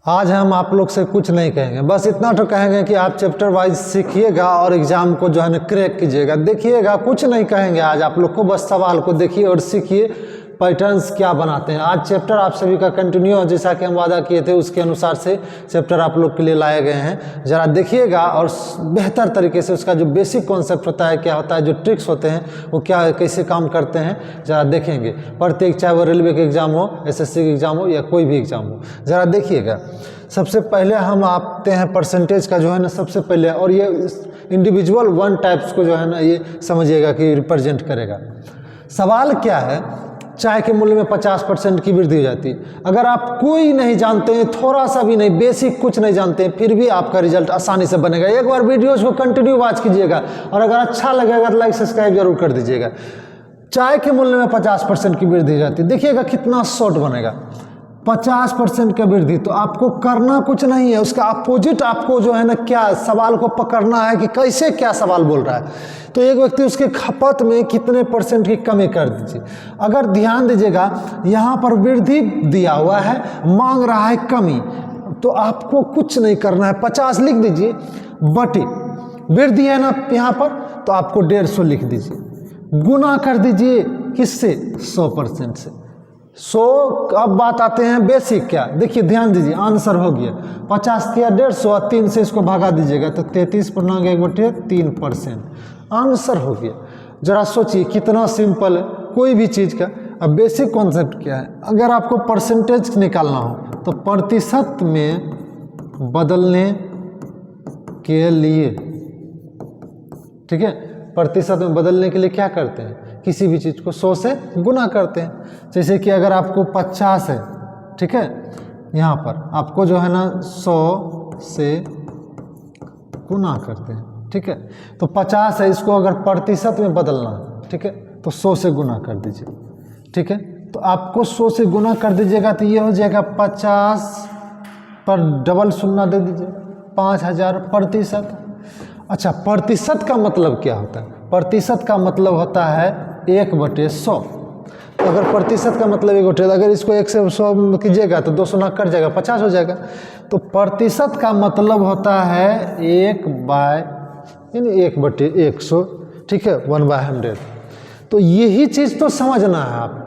आज हम आप लोग से कुछ नहीं कहेंगे, बस इतना तो कहेंगे कि आप चैप्टर वाइज सीखिएगा और एग्ज़ाम को जो है ना क्रैक कीजिएगा। देखिएगा, कुछ नहीं कहेंगे आज आप लोग को, बस सवाल को देखिए और सीखिए पैटर्न्स क्या बनाते हैं। आज चैप्टर आप सभी का कंटिन्यू, जैसा कि हम वादा किए थे उसके अनुसार से चैप्टर आप लोग के लिए लाए गए हैं। ज़रा देखिएगा और बेहतर तरीके से उसका जो बेसिक कॉन्सेप्ट होता है, क्या होता है, जो ट्रिक्स होते हैं वो क्या कैसे काम करते हैं, ज़रा देखेंगे। प्रत्येक, चाहे वो रेलवे के एग्ज़ाम हो, एसएससी के एग्ज़ाम हो या कोई भी एग्ज़ाम हो, ज़रा देखिएगा। सबसे पहले हम आते हैं परसेंटेज का जो है ना सबसे पहले, और ये इंडिविजुअल वन टाइप्स को जो है ना ये समझिएगा कि रिप्रेजेंट करेगा। सवाल क्या है, चाय के मूल्य में 50% की वृद्धि हो जाती है। अगर आप कोई नहीं जानते हैं, थोड़ा सा भी नहीं, बेसिक कुछ नहीं जानते हैं, फिर भी आपका रिजल्ट आसानी से बनेगा। एक बार वीडियोज़ को कंटिन्यू वॉच कीजिएगा और अगर अच्छा लगेगा तो लाइक सब्सक्राइब जरूर कर दीजिएगा। चाय के मूल्य में 50% की वृद्धि हो जाती है, देखिएगा कितना शॉर्ट बनेगा। 50% का वृद्धि, तो आपको करना कुछ नहीं है, उसका अपोजिट आपको जो है ना क्या सवाल को पकड़ना है कि कैसे क्या सवाल बोल रहा है। तो एक व्यक्ति उसके खपत में कितने % की कमी कर दीजिए। अगर ध्यान दीजिएगा यहाँ पर वृद्धि दिया हुआ है, मांग रहा है कमी, तो आपको कुछ नहीं करना है, 50 लिख दीजिए, बटे वृद्धि है ना यहाँ पर, तो आपको 150 लिख दीजिए, गुना कर दीजिए किससे, 100% से। 100। अब बात आते हैं बेसिक क्या, देखिए ध्यान दीजिए, आंसर हो गया 50 किया 150, 3 से इसको भगा दीजिएगा तो 33.1/3%, आंसर हो गया। जरा सोचिए कितना सिंपल है कोई भी चीज़ का। अब बेसिक कॉन्सेप्ट क्या है, अगर आपको परसेंटेज निकालना हो तो प्रतिशत में बदलने के लिए, ठीक है, प्रतिशत में बदलने के लिए क्या करते हैं, किसी भी चीज़ को 100 से गुना करते हैं। जैसे कि अगर आपको 50 है, ठीक है, यहाँ पर आपको जो है ना 100 से गुना करते हैं, ठीक है, तो 50 है, इसको अगर प्रतिशत में बदलना है, ठीक है, तो 100 से गुना कर दीजिए, ठीक है, तो आपको 100 से गुना कर दीजिएगा तो ये हो जाएगा 50 पर डबल शून्य दे दीजिए, 5000 प्रतिशत। अच्छा, प्रतिशत का मतलब क्या होता है, प्रतिशत का मतलब होता है 1/100। तो अगर प्रतिशत का मतलब 1/100, अगर इसको 1 से 100 कीजिएगा तो 2 शून्य कट जाएगा, 50 हो जाएगा। तो प्रतिशत का मतलब होता है 1/100, ठीक है, 1/100। तो यही चीज़ तो समझना है आप।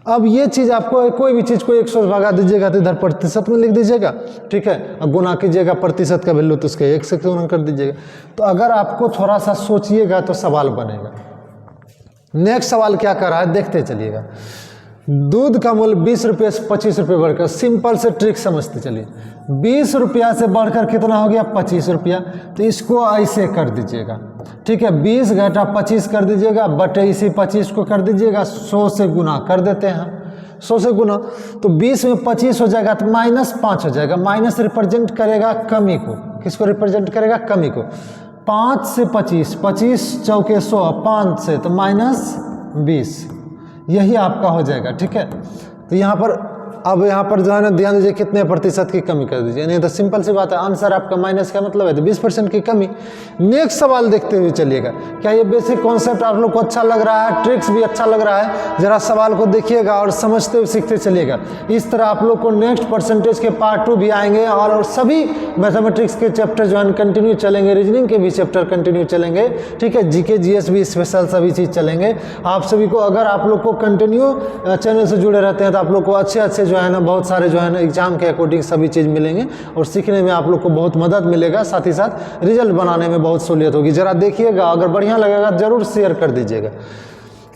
अब ये चीज़ आपको, कोई भी चीज़ को 100 से भगा दीजिएगा तो इधर प्रतिशत में लिख दीजिएगा, ठीक है, अब गुना कीजिएगा प्रतिशत का वैल्यू तो उसके 1 से गुना कर दीजिएगा। तो अगर आपको थोड़ा सा सोचिएगा तो सवाल बनेगा। नेक्स्ट सवाल क्या कर रहा है देखते चलिएगा। दूध का मूल्य 20 रुपये से 25 रुपये बढ़कर, सिंपल से ट्रिक समझते चलिए, 20 रुपया से बढ़कर कितना हो गया, 25 रुपया। तो इसको ऐसे कर दीजिएगा, ठीक है, 20 घटा 25 कर दीजिएगा, बटे इसी 25 को कर दीजिएगा, 100 से गुना कर देते हैं, 100 से गुना, तो 20 में 25 हो जाएगा तो -5 हो जाएगा। माइनस रिप्रेजेंट करेगा कमी को, किसको रिप्रेजेंट करेगा, कमी को। 5 से 25, 25 चौके 100, 5 से तो -20, यही आपका हो जाएगा, ठीक है। तो यहाँ पर, अब यहाँ पर जो है ना ध्यान दीजिए कितने प्रतिशत की कमी कर दीजिए, नहीं तो सिंपल सी बात है, आंसर आपका माइनस का मतलब है तो 20% की कमी। नेक्स्ट सवाल देखते हुए चलिएगा। क्या ये बेसिक कॉन्सेप्ट आप लोग को अच्छा लग रहा है, ट्रिक्स भी अच्छा लग रहा है, जरा सवाल को देखिएगा और समझते हुए सीखते चलिएगा। इस तरह आप लोग को नेक्स्ट परसेंटेज के पार्ट 2 भी आएंगे और सभी मैथमेटिक्स के चैप्टर जो है कंटिन्यू चलेंगे, रीजनिंग के भी चैप्टर कंटिन्यू चलेंगे, ठीक है, जीके जीएस भी स्पेशल सभी चीज़ चलेंगे। आप सभी को, अगर आप लोग को कंटिन्यू चैनल से जुड़े रहते हैं तो आप लोग को अच्छे जो है ना बहुत सारे जो है ना एग्जाम के अकॉर्डिंग सभी चीज़ मिलेंगे और सीखने में आप लोग को बहुत मदद मिलेगा, साथ ही साथ रिजल्ट बनाने में बहुत सहूलियत होगी। जरा देखिएगा, अगर बढ़िया लगेगा जरूर शेयर कर दीजिएगा।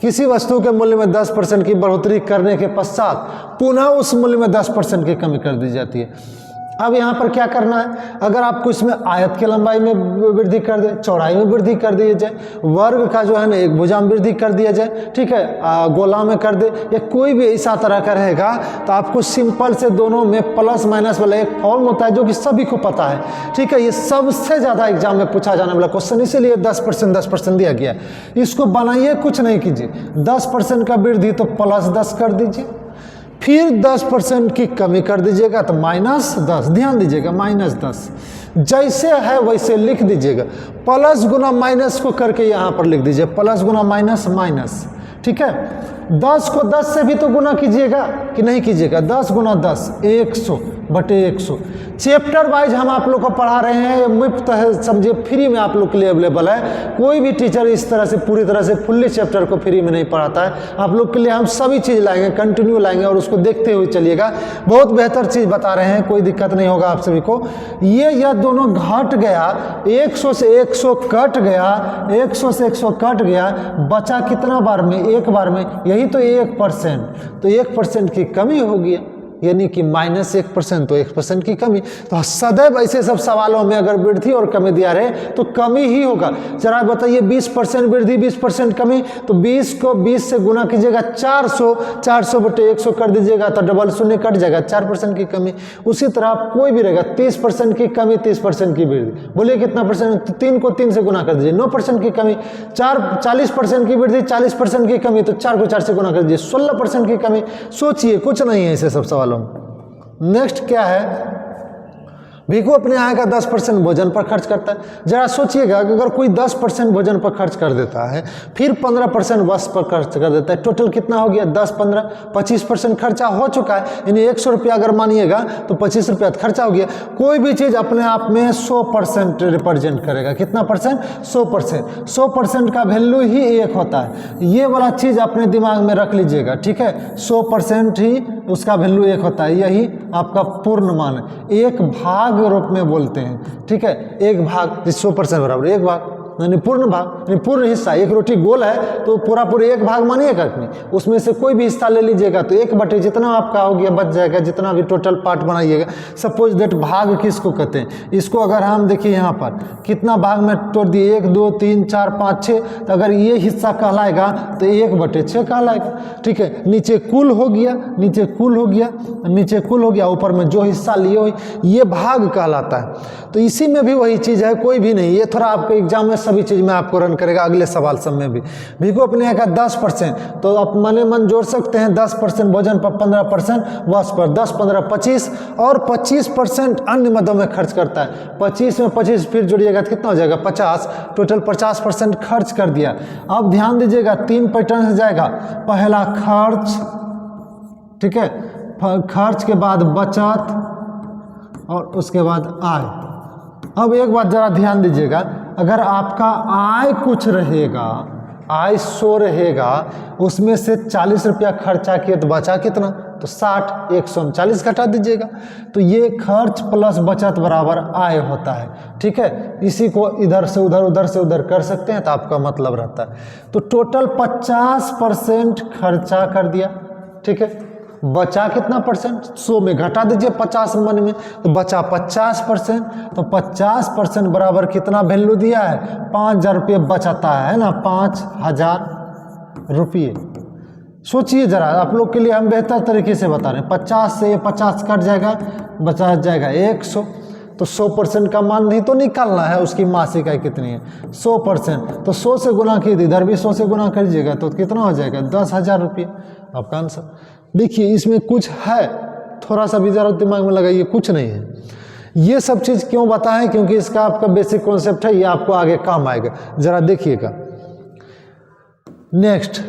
किसी वस्तु के मूल्य में 10% की बढ़ोतरी करने के पश्चात पुनः उस मूल्य में 10% की कमी कर दी जाती है। अब यहाँ पर क्या करना है, अगर आपको इसमें आयत की लंबाई में वृद्धि कर दे, चौड़ाई में वृद्धि कर दिया जाए, वर्ग का जो है ना एक भुजा में वृद्धि कर दिया जाए, ठीक है, गोला में कर दे, या कोई भी ऐसा तरह का रहेगा तो आपको सिंपल से दोनों में प्लस माइनस वाला एक फॉर्म होता है जो कि सभी को पता है, ठीक है। ये सबसे ज़्यादा एग्जाम में पूछा जाने वाला क्वेश्चन, इसीलिए 10% दिया गया है। इसको बनाइए, कुछ नहीं कीजिए, 10% का वृद्धि तो +10 कर दीजिए, फिर 10% की कमी कर दीजिएगा तो -10, ध्यान दीजिएगा -10, जैसे है वैसे लिख दीजिएगा। प्लस गुना माइनस को करके यहाँ पर लिख दीजिए, प्लस गुना माइनस माइनस, ठीक है। 10 को 10 से भी तो गुना कीजिएगा कि नहीं कीजिएगा, 10 गुना 10 100, 100 चैप्टर वाइज हम आप लोग को पढ़ा रहे हैं, मुफ्त है, समझिए फ्री में आप लोग के लिए अवेलेबल है। कोई भी टीचर इस तरह से पूरी तरह से फुल्ली चैप्टर को फ्री में नहीं पढ़ाता है। आप लोग के लिए हम सभी चीज़ लाएंगे, कंटिन्यू लाएंगे और उसको देखते हुए चलिएगा। बहुत बेहतर चीज़ बता रहे हैं, कोई दिक्कत नहीं होगा आप सभी को। यह दोनों घट गया, 100 से 100 कट गया, 100 से 100 कट गया, बचा कितना बार में? एक बार में, यही तो 1%। तो 1% की कमी होगी, यानी कि -1%, तो 1% की कमी। तो सदैव ऐसे सब सवालों में अगर वृद्धि और कमी दिया रहे तो कमी ही होगा। जरा बताइए 20% वृद्धि 20% कमी, तो 20 को 20 से गुना कीजिएगा 400, 400 बटे 100 कर दीजिएगा तो डबल शून्य कट जाएगा, 4% की कमी। उसी तरह कोई भी रहेगा 30% की कमी, 30% की वृद्धि, बोलिए कितना परसेंट? तो 3 को 3 से गुना कर दीजिए, 9% की कमी। 40% की वृद्धि, 40% की कमी, तो 4 को 4 से गुना कर दीजिए, 16% की कमी। सोचिए, कुछ नहीं है ऐसे सब सवाल। नेक्स्ट क्या है? भिखू अपने आय का 10% भोजन पर खर्च करता है। जरा सोचिएगा कि अगर कोई 10% भोजन पर खर्च कर देता है, फिर 15% वस्त्र पर खर्च कर देता है, टोटल कितना हो गया? 10, 15, 25% खर्चा हो चुका है। यानी 100 रुपया अगर मानिएगा तो 25 रुपया खर्चा हो गया। कोई भी चीज़ अपने आप में 100% रिप्रेजेंट करेगा। कितना परसेंट? 100%। 100% का वैल्यू ही 1 होता है। ये वाला चीज़ अपने दिमाग में रख लीजिएगा, ठीक है। 100% ही उसका वैल्यू 1 होता है, यही आपका पूर्ण मान है। एक भाग रूप में बोलते हैं, ठीक है। एक भाग 100% बराबर 1 भाग, यानी पूर्ण भाग, यानी पूर्ण हिस्सा। एक रोटी गोल है तो पूरा 1 भाग मानिएगा कि नहीं, उसमें से कोई भी हिस्सा ले लीजिएगा तो 1 बटे जितना आपका हो गया बच जाएगा, जितना भी टोटल पार्ट बनाइएगा। सपोज दैट भाग किसको कहते हैं? इसको अगर हम देखिए यहाँ पर कितना भाग में तोड़ दिए, 1, 2, 3, 4, 5, 6, तो अगर ये हिस्सा कहलाएगा तो 1/6 कहलाएगा, ठीक है। नीचे कुल हो गया, नीचे कुल हो गया, नीचे कुल हो गया, ऊपर में जो हिस्सा लिए हो ये भाग कहलाता है। तो इसी में भी वही चीज़ है, कोई भी नहीं। ये थोड़ा आपके एग्जाम में सभी चीज़ में आपको रन करेगा, अगले सवाल सब में भी। भिखू अपने यहाँ का 10%, तो आप मने मन जोड़ सकते हैं। 10% भोजन पर, 15% वस्त्र पर, 10, 15, 25 और 25% अन्य मदों में खर्च करता है। 25 में 25 फिर जोड़िएगा तो कितना हो जाएगा? 50। टोटल 50% खर्च कर दिया। अब ध्यान दीजिएगा 3 पैटर्न से जाएगा। पहला खर्च, ठीक है, खर्च के बाद बचत और उसके बाद आय। अब एक बात जरा ध्यान दीजिएगा, अगर आपका आय कुछ रहेगा, आय 100 रहेगा, उसमें से 40 रुपया खर्चा किए तो बचा कितना? तो 60, 100 में 40 घटा दीजिएगा। तो ये खर्च प्लस बचत बराबर आय होता है, ठीक है। इसी को इधर से उधर, उधर से उधर कर सकते हैं तो आपका मतलब रहता है। तो टोटल 50% खर्चा कर दिया, ठीक है। बचा कितना परसेंट? 100 में घटा दीजिए 50 मन में, तो बचा 50%। तो 50% बराबर कितना वैल्यू दिया है? 5000 रुपये बचाता है ना, 5000 रुपये। सोचिए जरा, आप लोग के लिए हम बेहतर तरीके से बता रहे हैं। 50 से 50 कट जाएगा, बचा जाएगा 100। तो 100% का मान नहीं तो निकालना है, उसकी मासिक आय कितनी है? 100%। तो 100 से गुना कीजिए, इधर भी 100 से गुना करिएगा तो कितना हो जाएगा? 10,000 रुपये आपका आंसर। देखिए इसमें कुछ है, थोड़ा सा भी जरा दिमाग में लगाइए, कुछ नहीं है। ये सब चीज़ क्यों बताएं? क्योंकि इसका आपका बेसिक कॉन्सेप्ट है, ये आपको आगे काम आएगा। जरा देखिएगा नेक्स्ट।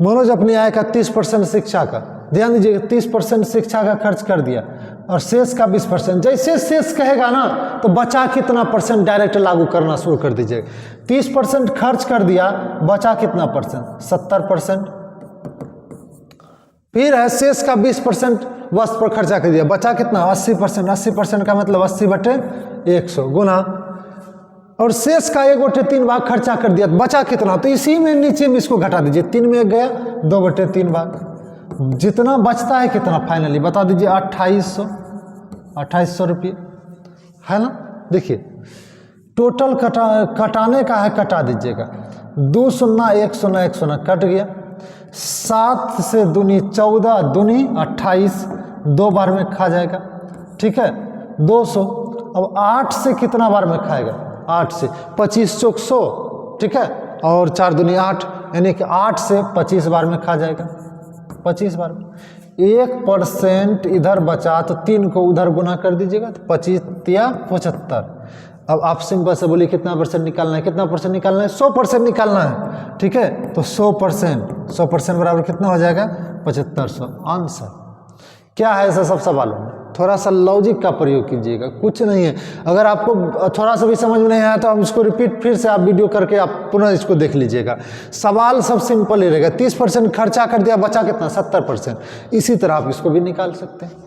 मनोज अपनी आय का 30% शिक्षा का, ध्यान दीजिएगा, 30% शिक्षा का खर्च कर दिया और शेष का 20%। जैसे शेष कहेगा ना तो बचा कितना परसेंट डायरेक्ट लागू करना शुरू कर दीजिएगा। 30% खर्च कर दिया, बचा कितना परसेंट? 70%। फिर है शेष का 20% वस्त्र पर खर्चा कर दिया, बचा कितना? 80%। 80% का मतलब 80/100 गुना, और शेष का 1/3 भाग खर्चा कर दिया, बचा कितना? तो इसी में नीचे में इसको घटा दीजिए, 3 में 1 गया, 2/3 भाग। जितना बचता है कितना फाइनली बता दीजिए? 2800 रुपये, है ना। देखिए टोटल कटाने का है, कटा दीजिएगा। 2 शून्य 1 शून्य 1 शून्य कट गया। 7 से दूनी 14, दूनी 28, 2 बार में खा जाएगा, ठीक है, 200। अब 8 से कितना बार में खाएगा? 8 से 25 चौक 100, ठीक है, और 4 दूनी 8, यानी कि 8 से 25 बार में खा जाएगा, 25 बार में। 1% इधर बचा तो 3 को उधर गुना कर दीजिएगा तो 25 या 75। अब आप सिंपल से बोलिए कितना परसेंट निकालना है? कितना परसेंट निकालना है? 100% निकालना है, ठीक है। तो 100% बराबर कितना हो जाएगा? 7500। आंसर क्या है ऐसा सब सवालों में? थोड़ा सा लॉजिक का प्रयोग कीजिएगा, कुछ नहीं है। अगर आपको थोड़ा सा भी समझ में नहीं आया तो हम इसको रिपीट फिर से आप वीडियो करके आप पुनः इसको देख लीजिएगा। सवाल सब सिंपल ही रहेगा। 30% खर्चा कर दिया, बचा कितना? 70%। इसी तरह आप इसको भी निकाल सकते हैं।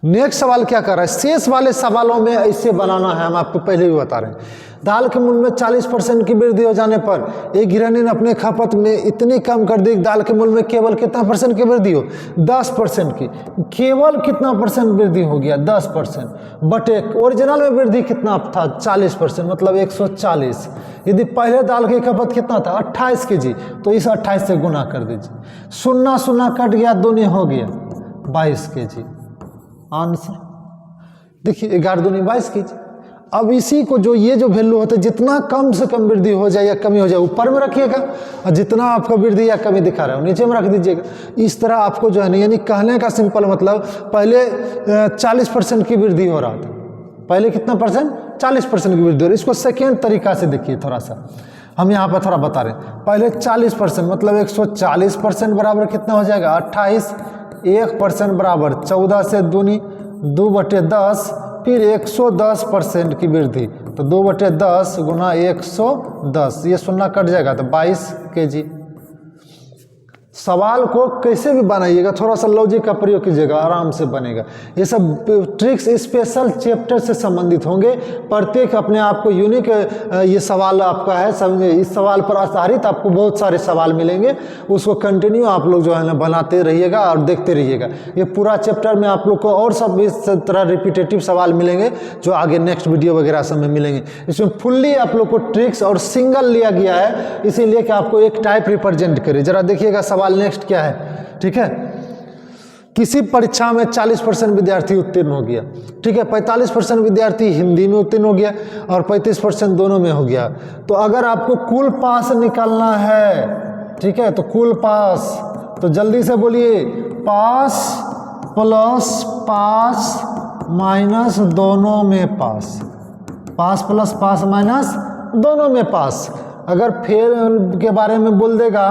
नेक्स्ट सवाल क्या कर रहा है? शेष वाले सवालों में ऐसे बनाना है, हम आपको पहले भी बता रहे हैं। दाल के मूल्य में 40% की वृद्धि हो जाने पर एक गृहिणी ने अपने खपत में इतनी कम कर दी, दाल के मूल्य में केवल कितना परसेंट की वृद्धि हो? 10% की। केवल कितना परसेंट वृद्धि हो गया? 10%। बटे ओरिजिनल में वृद्धि कितना था? 40%, मतलब 140। यदि पहले दाल की खपत कितना था? 28 kg, तो इस 28 से गुना कर दीजिए। 0 0 कट गया, दूनी हो गया 22 kg। आंसर देखिए, 11 दूनी 22 kg। अब इसी को जो ये जो वैल्यू होता है, जितना कम से कम वृद्धि हो जाए या कमी हो जाए ऊपर में रखिएगा, और जितना आपका वृद्धि या कमी दिखा रहा है नीचे में रख दीजिएगा। इस तरह आपको जो है ना, यानी कहने का सिंपल मतलब, पहले 40% की वृद्धि हो रहा था। पहले कितना परसेंट? 40% की वृद्धि हो रही है। इसको सेकेंड तरीका से देखिए, थोड़ा सा हम यहाँ पर थोड़ा बता रहे हैं। पहले 40%, मतलब 140% बराबर कितना हो जाएगा? 28। 1% बराबर 14 से दूनी 2/10, फिर 110% की वृद्धि, तो 2/10 गुना 110, ये 0 कट जाएगा तो 22 kg। सवाल को कैसे भी बनाइएगा, थोड़ा सा लॉजिक का प्रयोग कीजिएगा, आराम से बनेगा। ये सब ट्रिक्स स्पेशल चैप्टर से संबंधित होंगे। प्रत्येक अपने आप को यूनिक ये सवाल आपका है, समझे। इस सवाल पर आधारित आपको बहुत सारे सवाल मिलेंगे, उसको कंटिन्यू आप लोग जो है ना बनाते रहिएगा और देखते रहिएगा। ये पूरा चैप्टर में आप लोग को और सब इस तरह रिपीटेटिव सवाल मिलेंगे जो आगे नेक्स्ट वीडियो वगैरह सब में मिलेंगे। इसमें फुल्ली आप लोग को ट्रिक्स और सिंगल लिया गया है, इसीलिए कि आपको एक टाइप रिप्रेजेंट करे। जरा देखिएगा सवाल नेक्स्ट क्या है, ठीक है। किसी परीक्षा में 40% विद्यार्थी उत्तीर्ण हो गया, ठीक है। 45% विद्यार्थी हिंदी में उत्तीर्ण हो गया और 35% दोनों में हो गया। तो अगर आपको कुल पास निकालना है, ठीक है, तो कुल पास, तो जल्दी से बोलिए, पास प्लस पास माइनस दोनों में पास, पास प्लस पास माइनस दोनों में पास। अगर फेल के बारे में बोल देगा,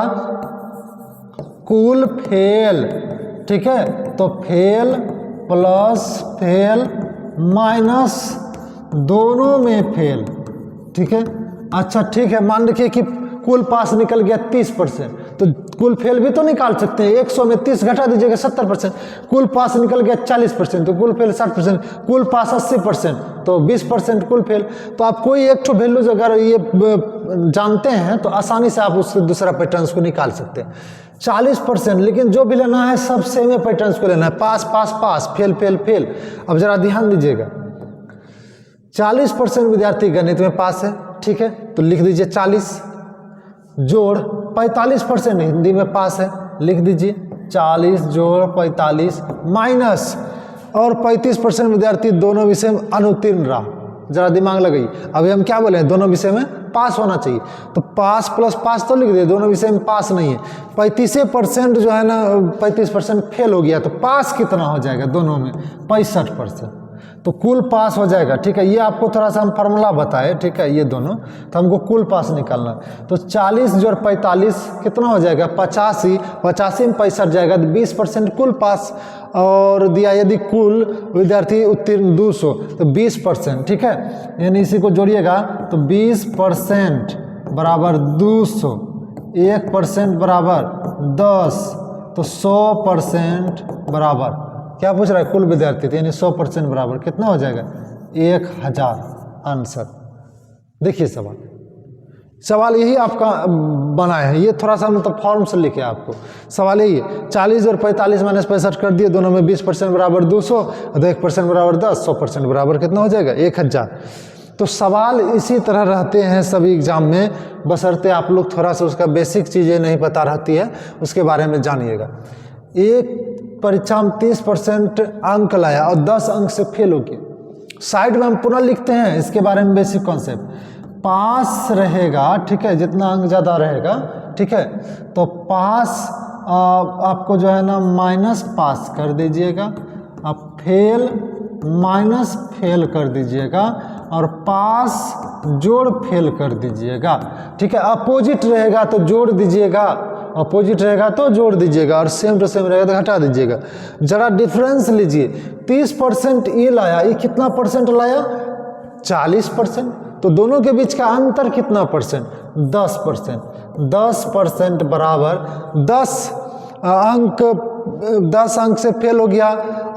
कुल फेल, ठीक है, तो फेल प्लस फेल माइनस दोनों में फेल, ठीक है। अच्छा ठीक है, मान रखिए कि कुल पास निकल गया 30%, तो कुल फेल भी तो निकाल सकते हैं। 100 में 30 घटा दीजिएगा 70%। कुल पास निकल गया 40%, तो कुल फेल 60%। कुल पास 80%, तो 20% कुल फेल। तो आप कोई एक तो वैल्यूज अगर ये जानते हैं तो आसानी से आप उससे दूसरा पैटर्न्स को निकाल सकते हैं। 40%, लेकिन जो भी लेना है सब सेम पैटर्न्स को लेना है, पास पास पास, फेल फेल फेल। अब जरा ध्यान दीजिएगा, 40% विद्यार्थी गणित में पास है, ठीक है, तो लिख दीजिए 40, जोड़ 45% हिंदी में पास है, लिख दीजिए 40 जोड़ 45, माइनस और 35% विद्यार्थी दोनों विषय में अनुत्तीर्ण रहा। जरा दिमाग लगाइए, अभी हम क्या बोले हैं, दोनों विषय में पास होना चाहिए, तो पास प्लस पास तो लिख दिए, दोनों विषय में पास नहीं है। 35% जो है ना, 35% फेल हो गया, तो पास कितना हो जाएगा दोनों में? 65%, तो कुल पास हो जाएगा, ठीक है। ये आपको थोड़ा सा हम फार्मूला बताए, ठीक है, ये दोनों, तो हमको कुल पास निकालना। तो 40 जोड़ 45 कितना हो जाएगा? 85, 85 में 65 जाएगा, तो 20% कुल पास। और दिया यदि कुल विद्यार्थी उत्तीर्ण 200, तो 20%, ठीक है, यानी इसी को जोड़िएगा, तो 20% बराबर 200, 1% बराबर 10, तो 100% बराबर क्या पूछ रहा है? कुल विद्यार्थी, यानी 100% बराबर कितना हो जाएगा? 1000। आंसर देखिए, सवाल यही आपका बना है। ये थोड़ा सा मतलब फॉर्म से लिखे आपको, सवाल यही है। 40 और 45 माइनस 65 कर दिए, दोनों में 20% बराबर 200, और 1% बराबर 10, 100% बराबर कितना हो जाएगा? 1000। तो सवाल इसी तरह रहते हैं सभी एग्जाम में, बशर्ते आप लोग थोड़ा सा उसका बेसिक चीज़ें नहीं पता रहती है, उसके बारे में जानिएगा। एक परीक्षा में 30% अंक लाया और 10 अंक से फेल हो गया, साइड में हम पुनः लिखते हैं इसके बारे में बेसिक कॉन्सेप्ट। पास रहेगा, ठीक है, जितना अंक ज़्यादा रहेगा, ठीक है, तो पास आपको जो है ना माइनस पास कर दीजिएगा, आप फेल माइनस फेल कर दीजिएगा, और पास जोड़ फेल कर दीजिएगा, ठीक है। अपोजिट रहेगा तो जोड़ दीजिएगा, अपोजिट रहेगा तो जोड़ दीजिएगा और सेम टू सेम रहेगा तो घटा दीजिएगा। जरा डिफरेंस लीजिए, 30% ये लाया, ये कितना परसेंट लाया? 40%। तो दोनों के बीच का अंतर कितना परसेंट? 10%। 10% बराबर 10 अंक से फेल हो गया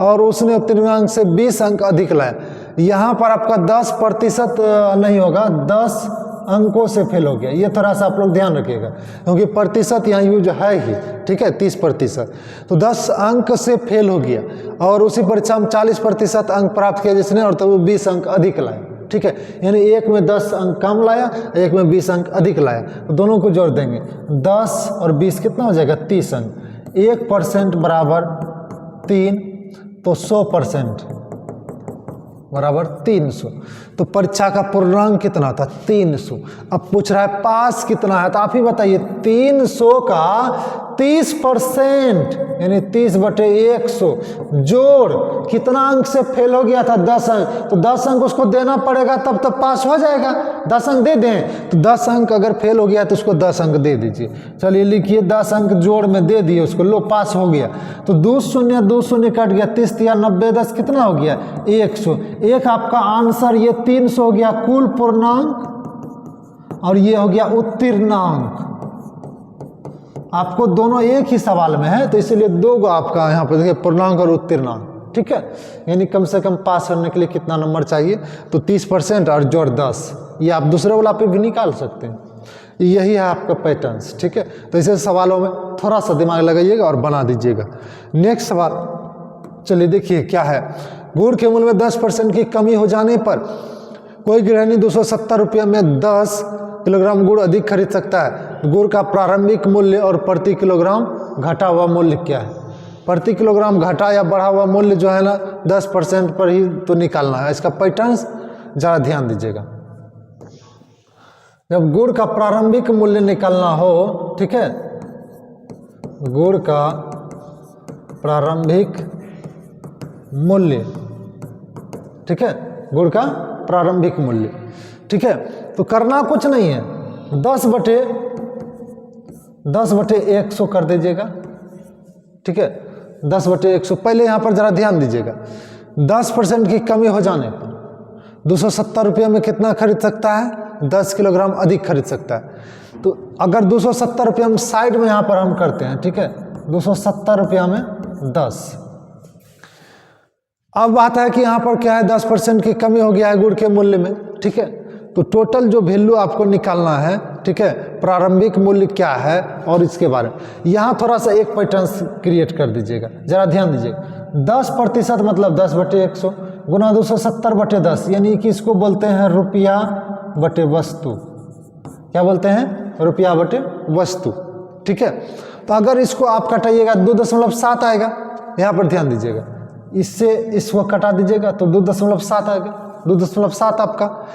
और उसने उत्तीर्ण अंक से 20 अंक अधिक लाया। यहाँ पर आपका 10% नहीं होगा, 10 अंकों से फेल हो गया। ये थोड़ा सा आप लोग ध्यान रखिएगा क्योंकि प्रतिशत यहाँ यूज है ही, ठीक है, 30%। तो 10 अंक से फेल हो गया और उसी परीक्षा में 40% अंक प्राप्त किया जिसने, और तब वो 20 अंक अधिक लाया, ठीक है। यानी एक में 10 अंक कम लाया, एक में 20 अंक अधिक लाया, तो दोनों को जोड़ देंगे। 10 और 20 कितना हो जाएगा? 30 अंक। 1% बराबर 3, तो 100% बराबर 300। तो परीक्षा का पूर्णांक कितना था? 300। अब पूछ रहा है पास कितना है, तो आप ही बताइए। 300 का 30% यानी 30/100 जोड़ कितना अंक से फेल हो गया था? 10 अंक। तो 10 अंक उसको देना पड़ेगा तब तो पास हो जाएगा। 10 अंक दे दें, तो 10 अंक अगर फेल हो गया तो उसको 10 अंक दे दीजिए। चलिए लिखिए, 10 अंक जोड़ में दे दिए उसको, लो पास हो गया। तो 2 शून्य 2 शून्य कट गया, 30 या 90 10 कितना हो गया? 100। एक आपका आंसर ये 300 हो गया कुल पूर्णांक, और ये हो गया उत्तीर्णांक। आपको दोनों एक ही सवाल में है तो इसीलिए दो गो आपका यहाँ पर देखिए, पूर्णांक और उत्तीर्णांक, ठीक है। यानी कम से कम पास करने के लिए कितना नंबर चाहिए? तो 30% और जोड़ 10। ये आप दूसरे वाला पे भी निकाल सकते हैं। यही है आपका पैटर्न्स, ठीक है। तो ऐसे सवालों में थोड़ा सा दिमाग लगाइएगा और बना दीजिएगा। नेक्स्ट सवाल, चलिए देखिए क्या है। गुड़ के मूल्य में 10% की कमी हो जाने पर कोई गृहिणी 270 रुपये में 10 किलोग्राम गुड़ अधिक खरीद सकता है। गुड़ का प्रारंभिक मूल्य और प्रति किलोग्राम घटा हुआ मूल्य क्या है? प्रति किलोग्राम घटा या बढ़ा हुआ मूल्य जो है ना 10% पर ही तो निकालना है। इसका पैटर्न्स ज़रा ध्यान दीजिएगा। जब गुड़ का प्रारंभिक मूल्य निकालना हो, ठीक है, गुड़ का प्रारंभिक मूल्य, ठीक है, गुड़ का प्रारंभिक मूल्य, ठीक है, तो करना कुछ नहीं है। 10/100 कर दीजिएगा, ठीक है, 10/100। पहले यहाँ पर ज़रा ध्यान दीजिएगा, 10% की कमी हो जाने पर 270 रुपये में कितना खरीद सकता है? 10 किलोग्राम अधिक खरीद सकता है। तो अगर 270 रुपये हम साइड में यहाँ पर हम करते हैं, ठीक है, 270 रुपया में 10। अब बात है कि यहाँ पर क्या है, 10% की कमी हो गया है गुड़ के मूल्य में, ठीक है। तो टोटल जो वैल्यू आपको निकालना है, ठीक है, प्रारंभिक मूल्य क्या है और इसके बारे में यहाँ थोड़ा सा एक पैटर्न क्रिएट कर दीजिएगा। जरा ध्यान दीजिएगा, 10% मतलब 10/100 गुना 270/10, यानी कि इसको बोलते हैं रुपया बटे वस्तु। क्या बोलते हैं? रुपया बटे वस्तु, ठीक है। तो अगर इसको आप कटाइएगा 2.7 आएगा। यहाँ पर ध्यान दीजिएगा, इससे इसको कटा दीजिएगा तो 2.7 आएगा, 2.7 आपका।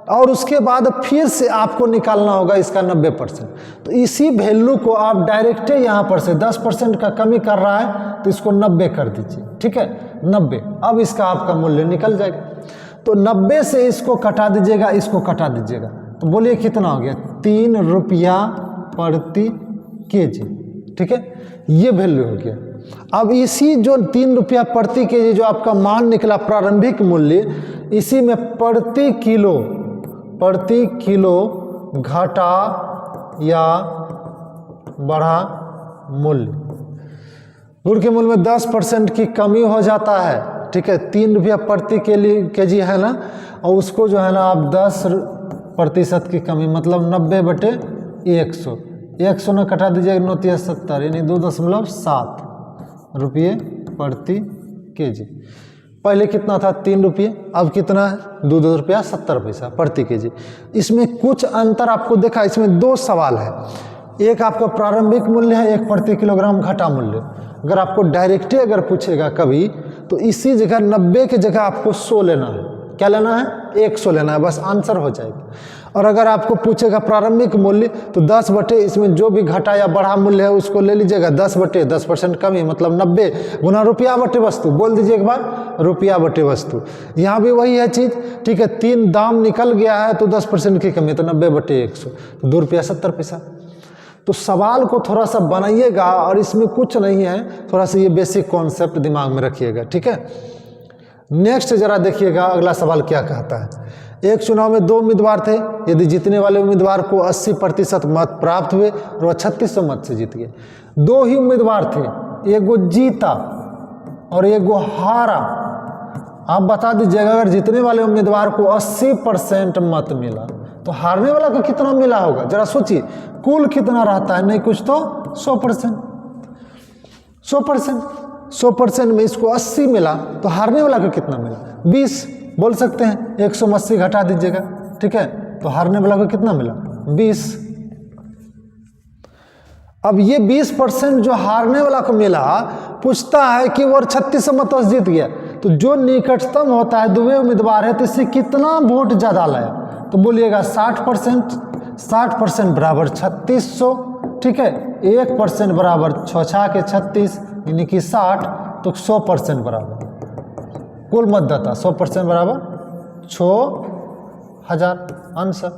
और उसके बाद फिर से आपको निकालना होगा इसका 90%। तो इसी वैल्यू को आप डायरेक्ट यहाँ पर से 10% का कमी कर रहा है तो इसको 90 कर दीजिए, ठीक है, 90। अब इसका आपका मूल्य निकल जाएगा। तो 90 से इसको कटा दीजिएगा, इसको कटा दीजिएगा, तो बोलिए कितना हो गया? 3 रुपया प्रति केजी, ठीक है, ये वैल्यू हो गया। अब इसी जो 3 रुपया प्रति केजी जो आपका मान निकला प्रारंभिक मूल्य, इसी में प्रति किलो घटा या बढ़ा मूल्य, गुड़ के मूल्य में 10% की कमी हो जाता है, ठीक है। 3 रुपया प्रति केजी है ना, और उसको जो है ना आप 10% की कमी मतलब 90/100, 100 न कटा दीजिए, 9 70 यानी 2.7 रुपये प्रति केजी। पहले कितना था? 3 रुपये, अब कितना है? 2 रुपया 70 पैसा प्रति केजी। इसमें कुछ अंतर आपको देखा, इसमें 2 सवाल है, एक आपका प्रारंभिक मूल्य है, एक प्रति किलोग्राम घटा मूल्य। अगर आपको डायरेक्ट अगर पूछेगा कभी तो इसी जगह 90 की जगह आपको 100 लेना है। क्या लेना है? 100 लेना है, बस आंसर हो जाएगा। और अगर आपको पूछेगा प्रारंभिक मूल्य तो 10 बटे इसमें जो भी घटा या बढ़ा मूल्य है उसको ले लीजिएगा, 10% कमी मतलब 90 गुना रुपया बटे वस्तु। बोल दीजिए एक बार, रुपया बटे वस्तु। यहाँ भी वही है चीज़, ठीक है। 3 दाम निकल गया है तो 10% की कमी तो 90/100, तो 2 रुपया 70 पैसा। तो सवाल को थोड़ा सा बनाइएगा और इसमें कुछ नहीं है, थोड़ा सा ये बेसिक कॉन्सेप्ट दिमाग में रखिएगा, ठीक है। नेक्स्ट जरा देखिएगा अगला सवाल क्या कहता है। एक चुनाव में 2 उम्मीदवार थे, यदि जीतने वाले उम्मीदवार को 80% मत प्राप्त हुए और वह 3600 मत से जीत गए। 2 ही उम्मीदवार थे, एगो जीता और एगो हारा। आप बता दीजिएगा अगर जीतने वाले उम्मीदवार को 80% मत मिला तो हारने वाला को कितना मिला होगा, जरा सोचिए। कुल कितना रहता है, नहीं कुछ तो 100%। 100% में इसको 80 मिला तो हारने वाला को कितना मिला, 20 बोल सकते हैं। 100 में 80 घटा दीजिएगा, ठीक है, तो हारने वाला को कितना मिला, 20। अब ये 20% जो हारने वाला को मिला, पूछता है कि वो 3600 मतों से जीत गया, तो जो निकटतम होता है दुवे उम्मीदवार है तो इससे कितना वोट ज़्यादा लाया, तो बोलिएगा 60%। 60% बराबर 3600, ठीक है। 1% बराबर 6 के 36 यानी कि 60, तो 100% बराबर कुल मतदाता 100% बराबर 6000 आंसर।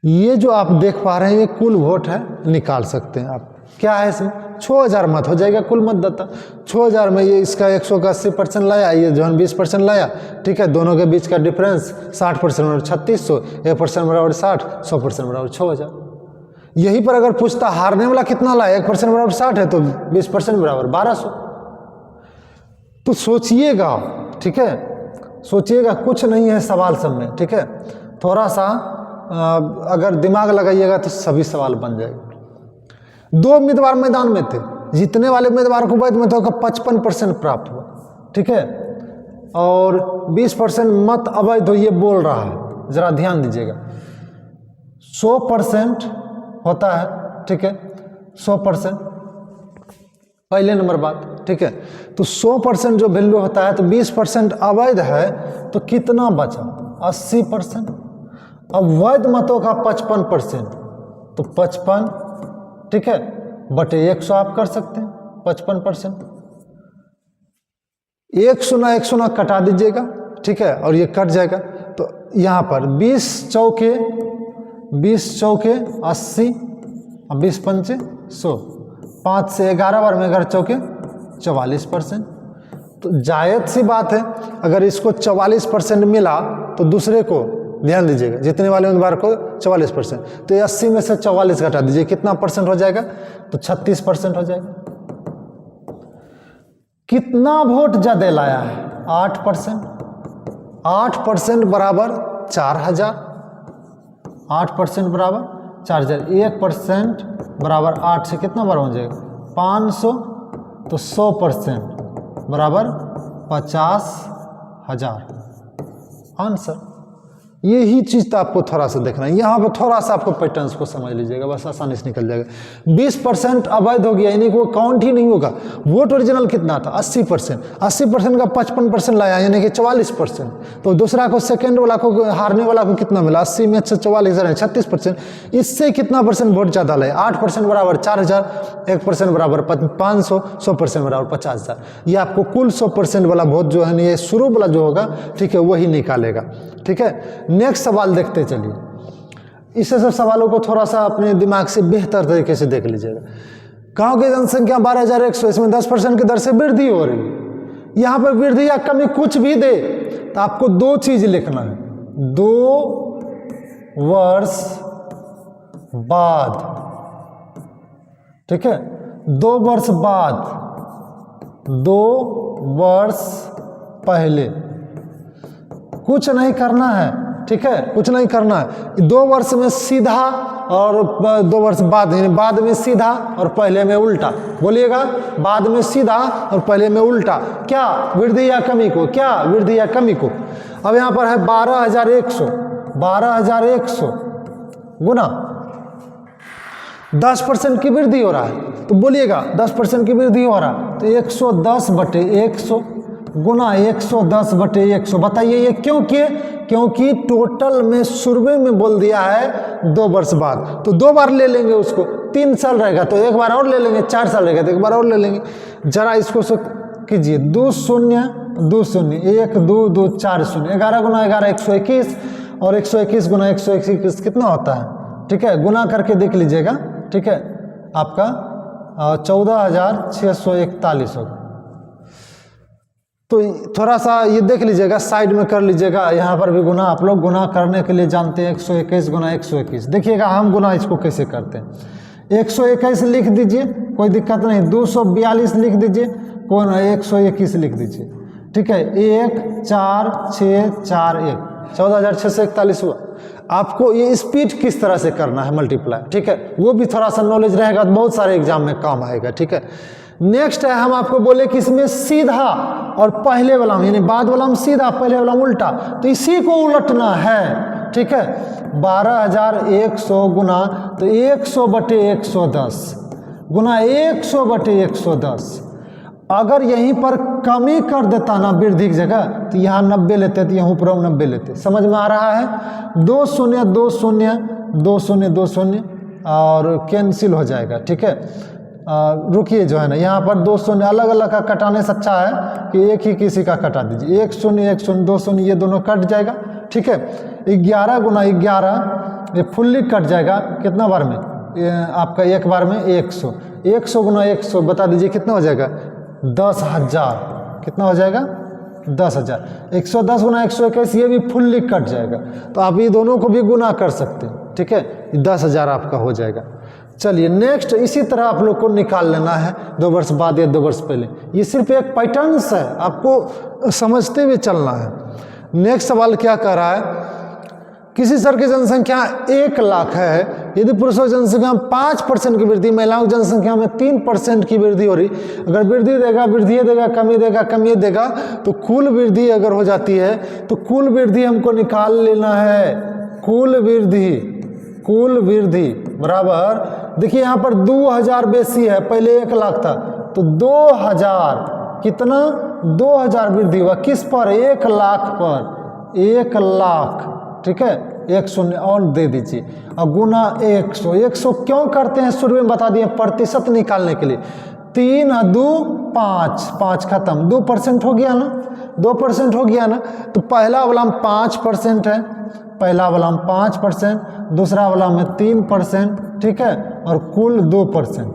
ये जो आप देख पा रहे हैं ये कुल वोट है, निकाल सकते हैं आप। क्या है इसमें, 6000 मत हो जाएगा कुल मतदाता। 6000 में ये इसका 100 का 80% लाया, ये जो है 20% लाया, ठीक है। दोनों के बीच का डिफरेंस 60% बराबर 3600, 1% बराबर 60, 100% बराबर 6000। यहीं पर अगर पूछता हारने वाला कितना लाया, 1% बराबर 60 है तो 20% बराबर 1200। तो सोचिएगा, ठीक है, सोचिएगा, कुछ नहीं है सवाल सब में, ठीक है। थोड़ा सा अगर दिमाग लगाइएगा तो सभी सवाल बन जाएगा। 2 उम्मीदवार मैदान में थे, जीतने वाले उम्मीदवार को वैध मतों का 55% प्राप्त हुआ, ठीक है, और 20% मत अवैध हो, ये बोल रहा है, जरा ध्यान दीजिएगा। 100% होता है, ठीक है, 100% पहले नंबर बात, ठीक है। तो 100% जो वैल्यू होता है तो 20% अवैध है तो कितना बचा, 80%। अब वैध मतों का 55%, तो 55, ठीक है, बटे 100 आप कर सकते हैं। 55% 100 कटा दीजिएगा, ठीक है, और ये कट जाएगा। तो यहाँ पर 20 चौके 80 और 20 पंचे 100, 5 से 11 बार में 11 चौके 44%। तो जायज़ सी बात है, अगर इसको 44% मिला तो दूसरे को ध्यान दीजिएगा, जितने वाले उम्मीदवार को 44%, तो 80 में से 44 घटा दीजिए, कितना परसेंट हो जाएगा, तो 36% हो जाएगा। कितना वोट ज्यादा लाया है, 8%। 8% बराबर 4000, 8% बराबर 4000, 1% बराबर 8 से कितना बार हो जाएगा, 500, तो 100% बराबर 50,000 आंसर। यही चीज़ तो आपको थोड़ा सा देखना है, यहाँ पर थोड़ा सा आपको पैटर्न्स को समझ लीजिएगा, बस आसानी से निकल जाएगा। 20% अवैध हो गया, यानी कि वो काउंट ही नहीं होगा। वोट ओरिजिनल कितना था, 80%, 80% का 55% लाया, यानी कि 44%। तो दूसरा को, सेकेंड वाला को, हारने वाला को कितना मिला, 80 में से 44,000, 36%। इससे कितना परसेंट वोट ज़्यादा लाया, 8% बराबर 4000, 1% बराबर 500, 100% बराबर 50,000। ये आपको कुल 100% वाला वोट जो है, ये शुरू वाला जो होगा, ठीक है, वही निकालेगा, ठीक है। नेक्स्ट सवाल देखते चलिए। इस सब सवालों को थोड़ा सा अपने दिमाग से बेहतर तरीके से देख लीजिएगा। गांव की जनसंख्या 12,100, इसमें 10% की दर से वृद्धि हो रही है। यहाँ पर वृद्धि या कमी कुछ भी दे तो आपको 2 चीज लिखना है, 2 वर्ष बाद, ठीक है, 2 वर्ष बाद, 2 वर्ष पहले, कुछ नहीं करना है, ठीक है, कुछ नहीं करना है। 2 वर्ष में सीधा और 2 वर्ष बाद, यानी बाद में सीधा और पहले में उल्टा। बोलिएगा, बाद में सीधा और पहले में उल्टा। क्या, वृद्धि या कमी को, क्या वृद्धि या कमी को। अब यहाँ पर है 12,100, 12,100 गुना 10% की वृद्धि हो रहा है, तो बोलिएगा 10% की वृद्धि हो रहा है, तो 110/100 गुना 110/100। बताइए ये क्यों किए, क्योंकि टोटल में शुरुए में बोल दिया है 2 वर्ष बाद, तो 2 बार ले लेंगे उसको। 3 साल रहेगा तो 1 बार और ले लेंगे, 4 साल रहेगा तो 1 बार और ले लेंगे। जरा इसको कीजिए, 2 शून्य 2 शून्य, 1 2 2 4 शून्य, 11 गुना 11 121, और 121 गुना 121 कितना होता है, ठीक है, गुना करके देख लीजिएगा, ठीक है, आपका 14,641 होगा। तो थोड़ा सा ये देख लीजिएगा, साइड में कर लीजिएगा, यहाँ पर भी गुना आप लोग गुना करने के लिए जानते हैं 121 गुना 121। देखिएगा हम गुना इसको कैसे करते हैं। 121 लिख दीजिए, कोई दिक्कत नहीं। 242 लिख दीजिए, कोई ना, 121 लिख दीजिए, ठीक है। 14641 14,641 हुआ। आपको ये स्पीड किस तरह से करना है मल्टीप्लाई, ठीक है, वो भी थोड़ा सा नॉलेज रहेगा तो बहुत सारे एग्जाम में काम आएगा, ठीक है। नेक्स्ट है, हम आपको बोले कि इसमें सीधा और पहले वाला यानी बाद वाला में सीधा, पहले वाला उल्टा, तो इसी को उलटना है, ठीक है। 12,100 गुना, तो 100/110 गुना 100/110। अगर यहीं पर कमी कर देता ना वृद्धि की जगह, तो यहाँ 90 लेते, तो यहाँ पर 90 लेते। समझ में आ रहा है? 2 0 2 0 2 0 2 0 और कैंसिल हो जाएगा, ठीक है। रुकिए, जो है ना यहाँ पर 2 0 अलग अलग का कटाने से अच्छा है कि एक ही किसी का कटा दीजिए। 1 0 1 0 2 0 ये दोनों कट जाएगा, ठीक है। 11 गुना 11 ये फुल्ली कट जाएगा कितना बार में? आपका एक बार में 100। 100 गुना 100 बता दीजिए कितना हो जाएगा? 10,000। कितना हो जाएगा? 10,000। 110 गुना 121 ये भी फुल्ली कट जाएगा, तो आप ये दोनों को भी गुना कर सकते हैं, ठीक है। 10,000 आपका हो जाएगा। चलिए नेक्स्ट, इसी तरह आप लोग को निकाल लेना है 2 वर्ष बाद या 2 वर्ष पहले। ये सिर्फ एक पैटर्न्स है, आपको समझते हुए चलना है। नेक्स्ट सवाल क्या कह रहा है? किसी शहर की जनसंख्या 1 लाख है, यदि पुरुषों की जनसंख्या में 5% की वृद्धि, महिलाओं की जनसंख्या में 3% की वृद्धि हो रही। अगर वृद्धि देगा वृद्धि देगा, कमी देगा कमी देगा, तो कुल वृद्धि अगर हो जाती है तो कुल वृद्धि हमको निकाल लेना है। कुल वृद्धि बराबर, देखिए यहाँ पर 2000 बेसी है, पहले 1 लाख था, तो 2000 कितना? 2000 वृद्धि हुआ किस पर? 1 लाख पर। 1 लाख, ठीक है। 1 0 और दे दीजिए और गुना 100। 100 क्यों करते हैं शुरू में बता दिए, प्रतिशत निकालने के लिए। 3 और 2 5, 5 खत्म, 2% हो गया ना, 2% हो गया ना। तो पहला वाला में 5% है, पहला वाला में 5%, दूसरा वाला में 3%, ठीक है, और कुल 2%,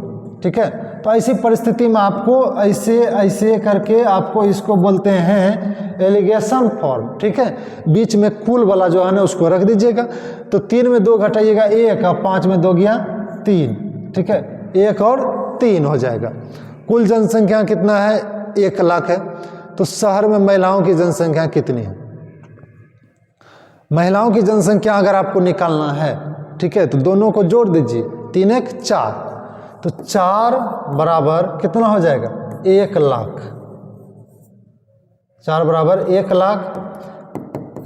ठीक है। तो ऐसी परिस्थिति में आपको ऐसे करके आपको इसको बोलते हैं एलिगेशन फॉर्म, ठीक है। बीच में कुल वाला जो है ना उसको रख दीजिएगा। तो 3 में 2 घटाइएगा 1 और 5 में 2 गया 3, ठीक है। 1 और 3 हो जाएगा। कुल जनसंख्या कितना है? 1 लाख है। तो शहर में महिलाओं की जनसंख्या कितनी है? महिलाओं की जनसंख्या अगर आपको निकालना है, ठीक है, तो दोनों को जोड़ दीजिए। 3 1 4, तो 4 बराबर कितना हो जाएगा? 1 लाख। 4 बराबर 1 लाख।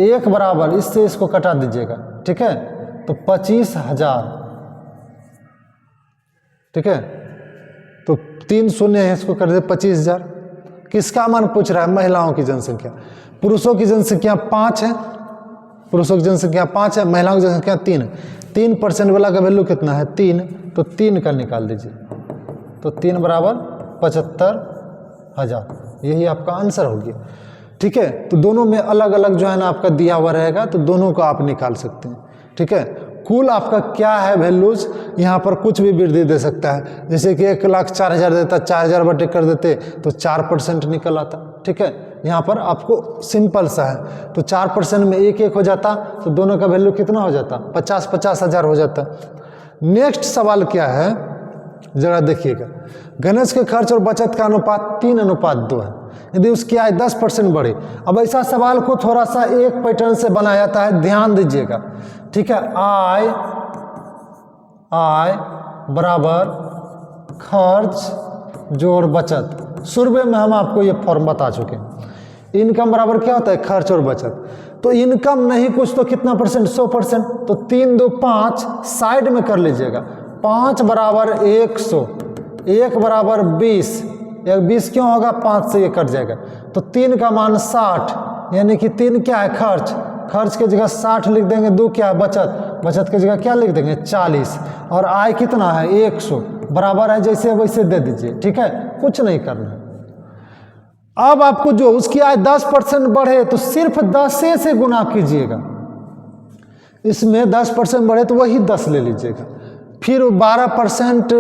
1 बराबर इससे इसको कटा दीजिएगा, ठीक है, तो 25,000, ठीक है। तो 3 शून्य है, इसको कर दे 25,000। किसका मान पूछ रहा है? महिलाओं की जनसंख्या। पुरुषों की जनसंख्या 5 है, पुरुषों की जनसंख्या 5 है, महिलाओं की जनसंख्या 3 है। 3% वाला का वैल्यू कितना है? 3, तो 3 का निकाल दीजिए। तो 3 बराबर 75,000, यही आपका आंसर हो गया, ठीक है। तो दोनों में अलग अलग जो है ना आपका दिया हुआ रहेगा, तो दोनों को आप निकाल सकते हैं, ठीक है। कुल आपका क्या है वैल्यूज, यहाँ पर कुछ भी वृद्धि दे सकता है। जैसे कि 1,04,000 देता, 4,000 बटे कर देते तो 4% निकल आता, ठीक है। यहाँ पर आपको सिंपल सा है, तो 4% में 1 1 हो जाता, तो दोनों का वैल्यू कितना हो जाता? 50,000 हो जाता। नेक्स्ट सवाल क्या है, जरा देखिएगा। गणेश के खर्च और बचत का अनुपात 3:2 है। यदि उसकी आय 10% बढ़े। अब ऐसा सवाल को थोड़ा सा एक पैटर्न से बनाया जाता है, ध्यान दीजिएगा, ठीक है। आय बराबर खर्च जोड़ बचत। शुरू में हम आपको ये फॉर्म बता चुके हैं। इनकम बराबर क्या होता है? खर्च और बचत। तो इनकम नहीं कुछ तो कितना परसेंट? 100%। तो 3 2 5 साइड में कर लीजिएगा। 5 बराबर 100, 1 बराबर 20, 20 क्यों होगा? 5 से ये कट जाएगा। तो 3 का मान 60, यानी कि 3 क्या है? खर्च। खर्च की जगह 60 लिख देंगे। 2 क्या है? बचत। बचत की जगह क्या लिख देंगे? 40। और आय कितना है? 100 बराबर है जैसे वैसे दे दीजिए, ठीक है, कुछ नहीं करना है। अब आपको जो उसकी आय 10% बढ़े तो सिर्फ 10 से गुना कीजिएगा। इसमें 10% बढ़े तो वही 10 ले लीजिएगा। फिर 12%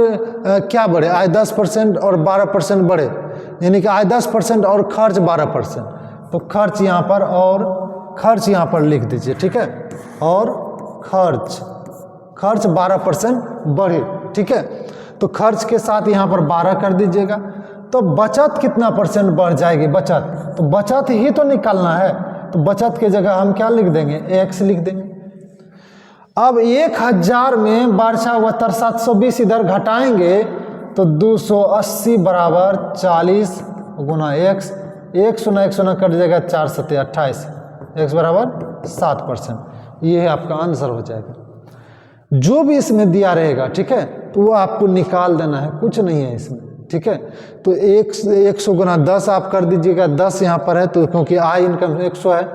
क्या बढ़े, आय 10% और 12% बढ़े, यानी कि आय 10% और खर्च 12%। तो खर्च यहाँ पर और खर्च यहाँ पर लिख दीजिए, ठीक है। और खर्च 12% बढ़े, ठीक है। तो खर्च के साथ यहाँ पर 12 कर दीजिएगा। तो बचत कितना परसेंट बढ़ जाएगी, बचत, तो बचत ही तो निकालना है। तो बचत के जगह हम क्या लिख देंगे, x लिख देंगे। अब 1000 में 12/720 इधर घटाएंगे तो 280 बराबर 40 गुना x, 1 कट जाएगा, 4 7 28, x बराबर 7%। ये आपका आंसर हो जाएगा। जो भी इसमें दिया रहेगा, ठीक है, तो वो आपको निकाल देना है, कुछ नहीं है इसमें, ठीक है। तो 100 गुना 10 आप कर दीजिएगा, 10 यहाँ पर है तो क्योंकि आय इनकम 100 है,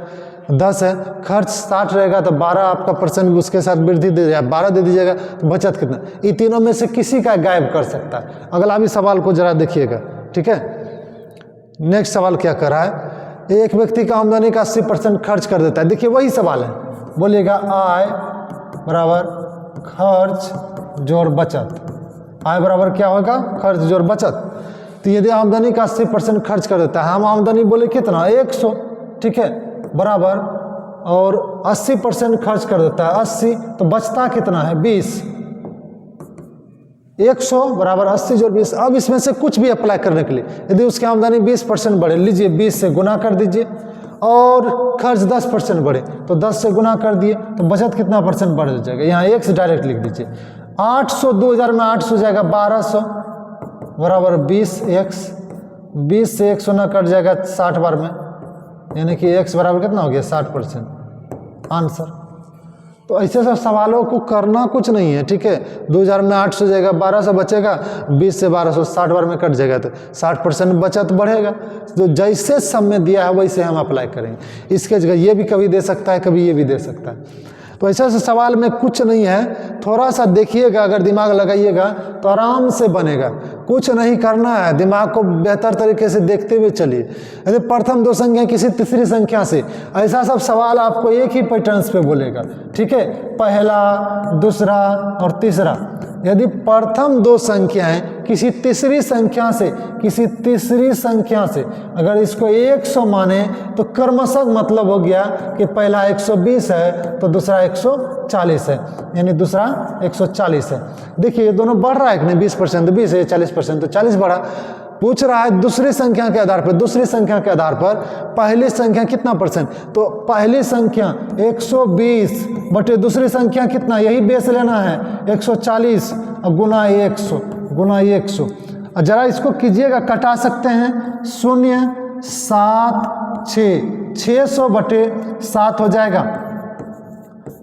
10 है, खर्च 60 रहेगा तो 12 आपका परसेंट उसके साथ वृद्धि दे दीजिएगा, 12 दे दीजिएगा। तो बचत कितना, ये तीनों में से किसी का गायब कर सकता है। अगला भी सवाल को जरा देखिएगा, ठीक है। नेक्स्ट सवाल क्या कर रहा है, एक व्यक्ति का आमदनी का 80% खर्च कर देता है। देखिए वही सवाल है, बोलिएगा आय बराबर खर्च जोड़ बचत। आय बराबर क्या होगा, खर्च जोड़ बचत। तो यदि आमदनी का 80% खर्च कर देता है, हम आमदनी बोले कितना 100, ठीक है, बराबर, और 80% खर्च कर देता है 80, तो बचता कितना है 20। 100 बराबर 80 जोड़ 20। अब इसमें से कुछ भी अप्लाई करने के लिए, यदि उसकी आमदनी 20% बढ़े, लीजिए 20 से गुना कर दीजिए, और खर्च 10% बढ़े तो 10 से गुना कर दिए, तो बचत कितना परसेंट बढ़ जाएगा, यहाँ x डायरेक्ट लिख दीजिए। 800, 2000 में 800 जाएगा 1200 बराबर 20x, 20 से 100 ना कट जाएगा 60 बार में, यानी कि x बराबर कितना हो गया 60% आंसर। तो ऐसे सब सवालों को करना कुछ नहीं है, ठीक है। 2000 में 800 जाएगा, 1200 बचेगा, 20 से 1200 60 बार में कट जाएगा, तो 60% बचत बढ़ेगा। तो जैसे सब में दिया है वैसे हम अप्लाई करेंगे। इसके जगह ये भी कभी दे सकता है, कभी ये भी दे सकता है। तो ऐसे सवाल में कुछ नहीं है, थोड़ा सा देखिएगा, अगर दिमाग लगाइएगा तो आराम से बनेगा। कुछ नहीं करना है, दिमाग को बेहतर तरीके से देखते हुए चलिए। यदि प्रथम दो संख्या किसी तीसरी संख्या से, ऐसा सब सवाल आपको एक ही पैटर्न्स पे बोलेगा, ठीक है, पहला, दूसरा और तीसरा। यदि प्रथम दो संख्याएं किसी तीसरी संख्या से, अगर इसको 100 माने तो क्रमशः मतलब हो गया कि पहला 120 है तो दूसरा 140 है, यानी दूसरा 140 है। देखिए ये दोनों बढ़ रहा है कि नहीं, 20% 20 है, 40% तो 40 बढ़ा। पूछ रहा है दूसरी संख्या के आधार पर, पहली संख्या कितना परसेंट, तो पहली संख्या 120 बटे दूसरी संख्या कितना, यही बेस लेना है 140 गुना 100। जरा इसको कीजिएगा, कटा सकते हैं, 0 7 6, 600 बटे 7 हो जाएगा,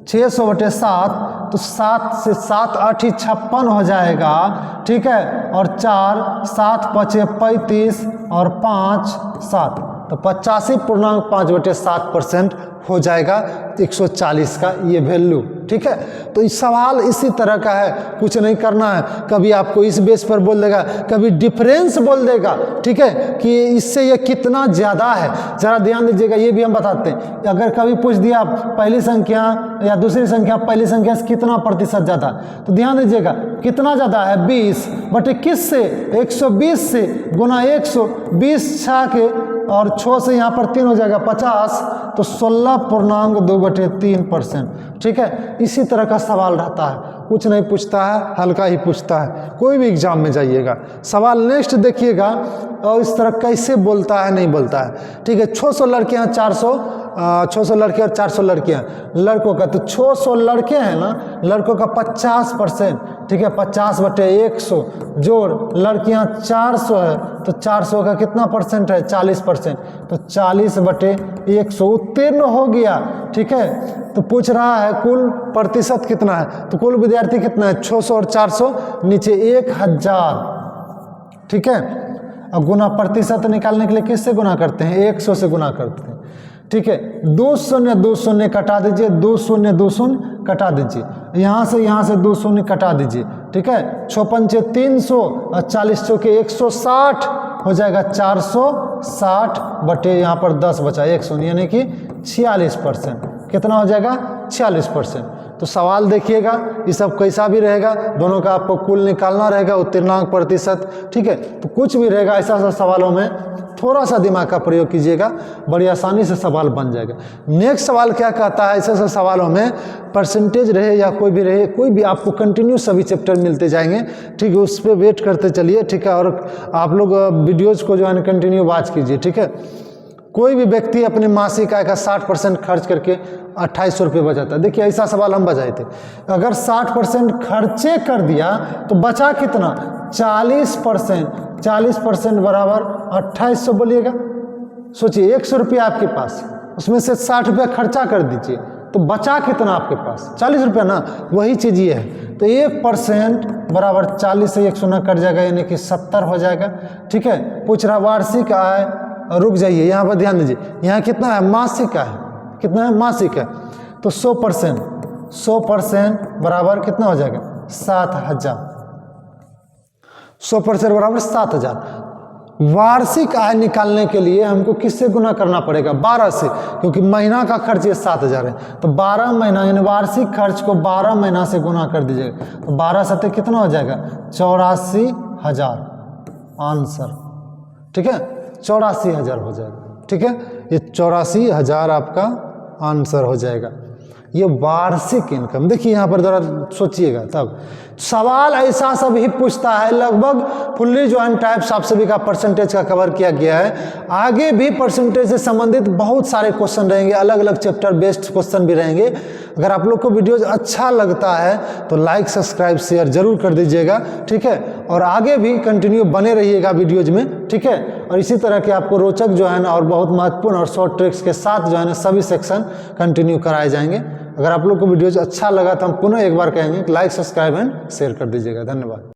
600 बटे 7, तो 7 से 7 8 56 हो जाएगा, ठीक है, और 4 7 5 35 और 5 7, तो 85.5/7% हो जाएगा 140 का ये वैल्यू, ठीक है। तो इस सवाल इसी तरह का है, कुछ नहीं करना है। कभी आपको इस बेस पर बोल देगा, कभी डिफरेंस बोल देगा, ठीक है, कि इससे ये कितना ज़्यादा है। ज़रा ध्यान दीजिएगा, ये भी हम बताते हैं। अगर कभी पूछ दिया पहली संख्या या दूसरी संख्या पहली संख्या से कितना प्रतिशत ज़्यादा, तो ध्यान दीजिएगा कितना ज़्यादा है, 20 बटे किस से, 120 से गुना 100, 20 6 के और 6 से यहाँ पर 3 हो जाएगा 50, तो 16.2/3%, ठीक है। इसी तरह का सवाल रहता है, कुछ नहीं पूछता है, हल्का ही पूछता है। कोई भी एग्जाम में जाइएगा, सवाल नेक्स्ट देखिएगा और इस तरह कैसे बोलता है, नहीं बोलता है, ठीक है। 600 लड़कियाँ 600 लड़के और 400 लड़कियाँ, लड़कों का तो 600 लड़के हैं ना, लड़कों का 50%, ठीक है, 50 बटे 100 जोड़ लड़कियाँ 400 है, तो 400 का कितना परसेंट है, 40%, तो 40 बटे 100 उत्तीर्ण हो गया, ठीक है। तो पूछ रहा है कुल प्रतिशत कितना है, तो कुल विद्यार्थी कितना है, 600 और 400, नीचे 1000, ठीक है। अब गुना प्रतिशत निकालने के लिए किससे गुना करते हैं, 100 से गुना करते हैं, ठीक है। 2 शून्य कटा दीजिए, 2 शून्य कटा दीजिए, यहाँ से 2 शून्य कटा दीजिए, ठीक है। 6 पंचे 300 और 40 चौके 160 हो जाएगा, 460 बटे यहाँ पर 10 बचा 1 शून्य, यानी कि 46%। कितना हो जाएगा, 46%। तो सवाल देखिएगा, ये सब कैसा भी रहेगा, दोनों का आपको कुल निकालना रहेगा, उत्तीर्णांक प्रतिशत, ठीक है। तो कुछ भी रहेगा ऐसा सा सवालों में थोड़ा सा दिमाग का प्रयोग कीजिएगा, बड़ी आसानी से सवाल बन जाएगा। नेक्स्ट सवाल क्या कहता है, ऐसे ऐसे सवालों में परसेंटेज रहे या कोई भी रहे, कोई भी आपको कंटिन्यू सभी चैप्टर मिलते जाएंगे, ठीक है। उस पर वेट करते चलिए, ठीक है। और आप लोग वीडियोज को जो है कंटिन्यू वॉच कीजिए, ठीक है। कोई भी व्यक्ति अपने मासिक आय का 60% खर्च करके 2800 रुपये बचाता है। देखिए ऐसा सवाल हम बचाए थे, अगर 60% खर्चे कर दिया तो बचा कितना, 40%। 40% बराबर 2800 बोलिएगा। सोचिए 100 रुपया आपके पास, उसमें से 60 रुपया खर्चा कर दीजिए तो बचा कितना आपके पास, 40 रुपया ना। वही चीज़ ये है, तो 1% बराबर 40 से 100 ना कट जाएगा, यानी कि 70 हो जाएगा, ठीक है। पूछ रहा वार्षिक आय, रुक जाइए यहाँ पर ध्यान दीजिए, यहाँ कितना है, मासिक आय कितना है, मासिक है। तो 100% बराबर कितना हो जाएगा, 7000। 100% बराबर 7000। वार्षिक आय निकालने के लिए हमको किससे गुना करना पड़ेगा, 12 से, क्योंकि महीना का खर्च ये 7000 है। तो 12 महीना यानी वार्षिक खर्च को 12 महीना से गुना कर दीजिएगा, तो 12 सत्ते कितना हो जाएगा, 84,000 आंसर, ठीक है। 84,000 हो जाएगा, ठीक है। ये 84,000 आपका आंसर हो जाएगा। ये वार्षिक इनकम, देखिए यहाँ पर जरा सोचिएगा, तब सवाल ऐसा सब ही पूछता है। लगभग फुल्ली ज्वाइंट टाइप्स आप सभी का परसेंटेज का कवर किया गया है। आगे भी परसेंटेज से संबंधित बहुत सारे क्वेश्चन रहेंगे, अलग अलग चैप्टर बेस्ड क्वेश्चन भी रहेंगे। अगर आप लोग को वीडियोज अच्छा लगता है तो लाइक सब्सक्राइब शेयर जरूर कर दीजिएगा, ठीक है। और आगे भी कंटिन्यू बने रहिएगा वीडियोज में, ठीक है। और इसी तरह के आपको रोचक जो है ना और बहुत महत्वपूर्ण और शॉर्ट ट्रिक्स के साथ जो है ना सभी सेक्शन कंटिन्यू कराए जाएंगे। अगर आप लोग को वीडियोज अच्छा लगा तो हम पुनः एक बार कहेंगे कि लाइक सब्सक्राइब एंड शेयर कर दीजिएगा। धन्यवाद।